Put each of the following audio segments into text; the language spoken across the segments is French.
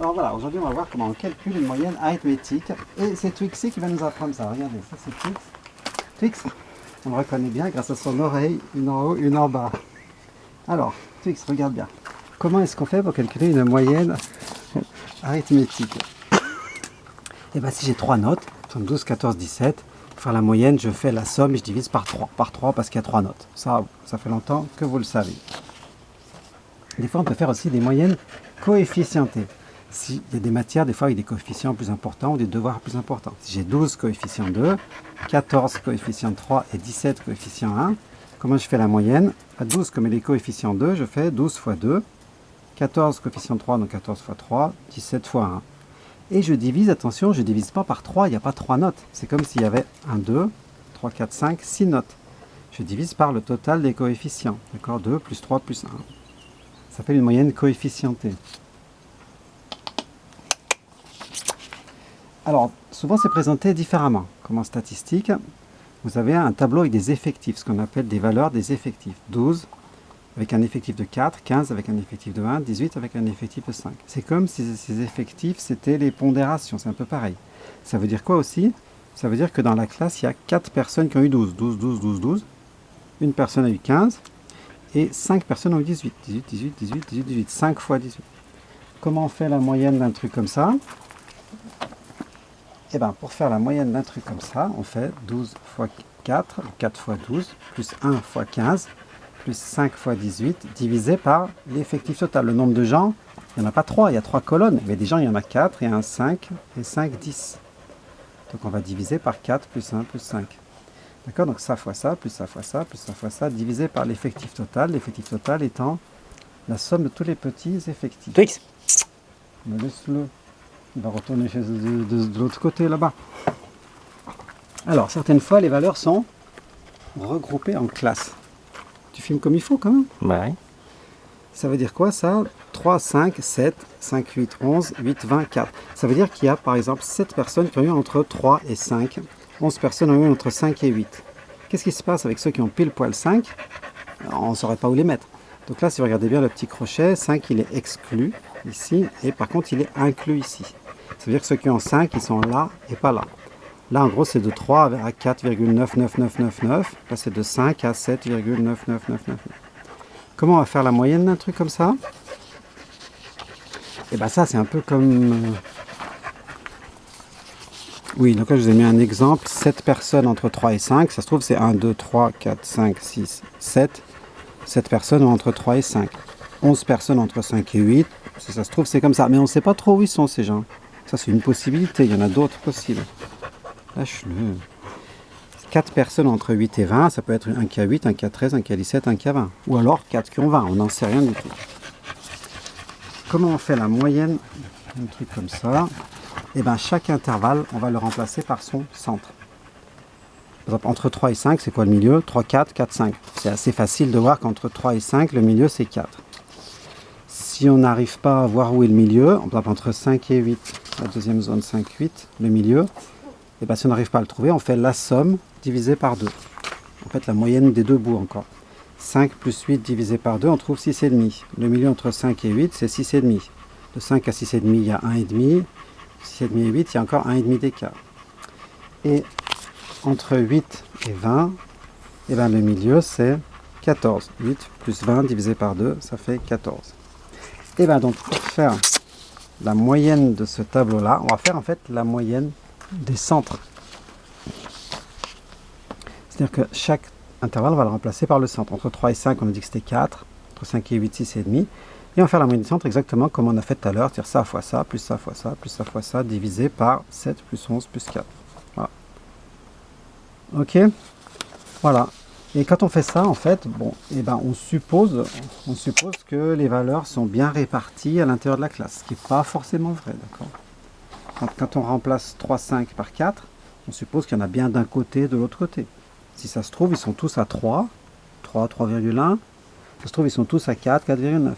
Alors voilà, aujourd'hui on va voir comment on calcule une moyenne arithmétique. Et c'est Twixy qui va nous apprendre ça. Regardez, ça c'est Twix. Twix, on le reconnaît bien grâce à son oreille, une en haut, une en bas. Alors, Twix, regarde bien. Comment est-ce qu'on fait pour calculer une moyenne arithmétique? Et bien si j'ai 3 notes, 12, 14, 17, pour faire la moyenne, je fais la somme et je divise par 3. Par 3 parce qu'il y a 3 notes. Ça fait longtemps que vous le savez. Des fois, on peut faire aussi des moyennes coefficientées. S'il y a des matières, des fois, avec des coefficients plus importants ou des devoirs plus importants. Si j'ai 12 coefficient 2, 14 coefficient 3 et 17 coefficient 1, comment je fais la moyenne? À 12, comme il est coefficient 2, je fais 12 fois 2, 14 coefficient 3, donc 14 fois 3, 17 fois 1. Et je divise, attention, je ne divise pas par 3, il n'y a pas 3 notes. C'est comme s'il y avait 1, 2, 3, 4, 5, 6 notes. Je divise par le total des coefficients. D'accord? 2 plus 3 plus 1. Ça s'appelle une moyenne coefficientée. Alors, souvent c'est présenté différemment. Comme en statistique, vous avez un tableau avec des effectifs, ce qu'on appelle des valeurs des effectifs. 12 avec un effectif de 4, 15 avec un effectif de 1, 18 avec un effectif de 5. C'est comme si ces effectifs, c'était les pondérations, c'est un peu pareil. Ça veut dire quoi aussi? Ça veut dire que dans la classe, il y a 4 personnes qui ont eu 12. 12, 12, 12, 12. Une personne a eu 15 et 5 personnes ont eu 18. 18, 18, 18, 18, 18. 5 fois 18. Comment on fait la moyenne d'un truc comme ça? Eh bien, pour faire la moyenne d'un truc comme ça, on fait 12 fois 4, 4 fois 12, plus 1 fois 15, plus 5 fois 18, divisé par l'effectif total. Le nombre de gens, il n'y en a pas 3, il y a 3 colonnes. Mais des gens, il y en a 4, et 1, 5, et 5, 10. Donc on va diviser par 4, plus 1, plus 5. D'accord? Donc ça fois ça, plus ça fois ça, plus ça fois ça, divisé par l'effectif total. L'effectif total étant la somme de tous les petits effectifs. Twix. Mais laisse-le. Il va retourner de l'autre côté, là-bas. Alors, certaines fois, les valeurs sont regroupées en classes. Tu filmes comme il faut, quand même. Ouais. Ça veut dire quoi, ça? 3, 5, 7, 5, 8, 11, 8, 20, 4. Ça veut dire qu'il y a, par exemple, 7 personnes qui ont eu entre 3 et 5. 11 personnes ont eu entre 5 et 8. Qu'est-ce qui se passe avec ceux qui ont pile poil 5? On ne saurait pas où les mettre. Donc là, si vous regardez bien le petit crochet, 5, il est exclu ici, et par contre, il est inclus ici. Ça veut dire que ceux qui ont 5, ils sont là et pas là. Là, en gros, c'est de 3 à 4,99999. Là, c'est de 5 à 7,99999. Comment on va faire la moyenne d'un truc comme ça? Et bien ça, c'est un peu comme... Oui, donc là, je vous ai mis un exemple. 7 personnes entre 3 et 5. Ça se trouve, c'est 1, 2, 3, 4, 5, 6, 7. 7 personnes entre 3 et 5. 11 personnes entre 5 et 8. Si ça se trouve, c'est comme ça. Mais on ne sait pas trop où ils sont, ces gens. Ça, c'est une possibilité. Il y en a d'autres possibles. Lâche-le. 4 personnes entre 8 et 20. Ça peut être un qui a 8, un qui a 13, un qui a 17, un qui a 20. Ou alors 4 qui ont 20. On n'en sait rien du tout. Comment on fait la moyenne d'un truc comme ça? Eh bien, chaque intervalle, on va le remplacer par son centre. Par exemple, entre 3 et 5, c'est quoi le milieu? 3, 4, 4, 5. C'est assez facile de voir qu'entre 3 et 5, le milieu, c'est 4. Si on n'arrive pas à voir où est le milieu, par exemple, entre 5 et 8, la deuxième zone 5, 8, le milieu, et bien si on n'arrive pas à le trouver, on fait la somme divisée par 2. En fait, la moyenne des deux bouts encore. 5 plus 8 divisé par 2, on trouve 6,5. Le milieu entre 5 et 8, c'est 6,5. De 5 à 6,5, il y a 1,5. 6,5 et 8, il y a encore 1,5 d'écart. Et entre 8 et 20, et bien le milieu, c'est 14. 8 plus 20 divisé par 2, ça fait 14. Et bien donc, pour faire la moyenne de ce tableau-là, on va faire en fait la moyenne des centres. C'est-à-dire que chaque intervalle, on va le remplacer par le centre. Entre 3 et 5, on a dit que c'était 4. Entre 5 et 8, 6,5. Et on va faire la moyenne des centres exactement comme on a fait tout à l'heure. C'est-à-dire ça fois ça, plus ça fois ça, plus ça fois ça, divisé par 7 plus 11 plus 4. Voilà. Ok? Voilà. Et quand on fait ça, en fait, bon, eh ben, on suppose que les valeurs sont bien réparties à l'intérieur de la classe, ce qui n'est pas forcément vrai, d'accord? Quand on remplace 3, 5 par 4, on suppose qu'il y en a bien d'un côté et de l'autre côté. Si ça se trouve, ils sont tous à 3, 3, 3,1. Ça se trouve, ils sont tous à 4, 4,9.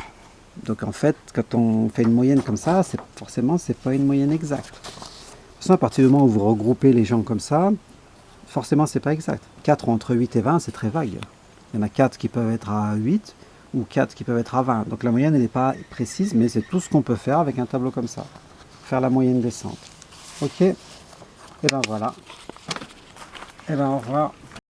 Donc en fait, quand on fait une moyenne comme ça, forcément, c'est pas une moyenne exacte. De toute façon, à partir du moment où vous regroupez les gens comme ça, forcément, c'est pas exact. 4 entre 8 et 20, c'est très vague. Il y en a 4 qui peuvent être à 8, ou 4 qui peuvent être à 20. Donc la moyenne, elle n'est pas précise, mais c'est tout ce qu'on peut faire avec un tableau comme ça. Faire la moyenne descente. Ok, et ben voilà. Et ben au revoir.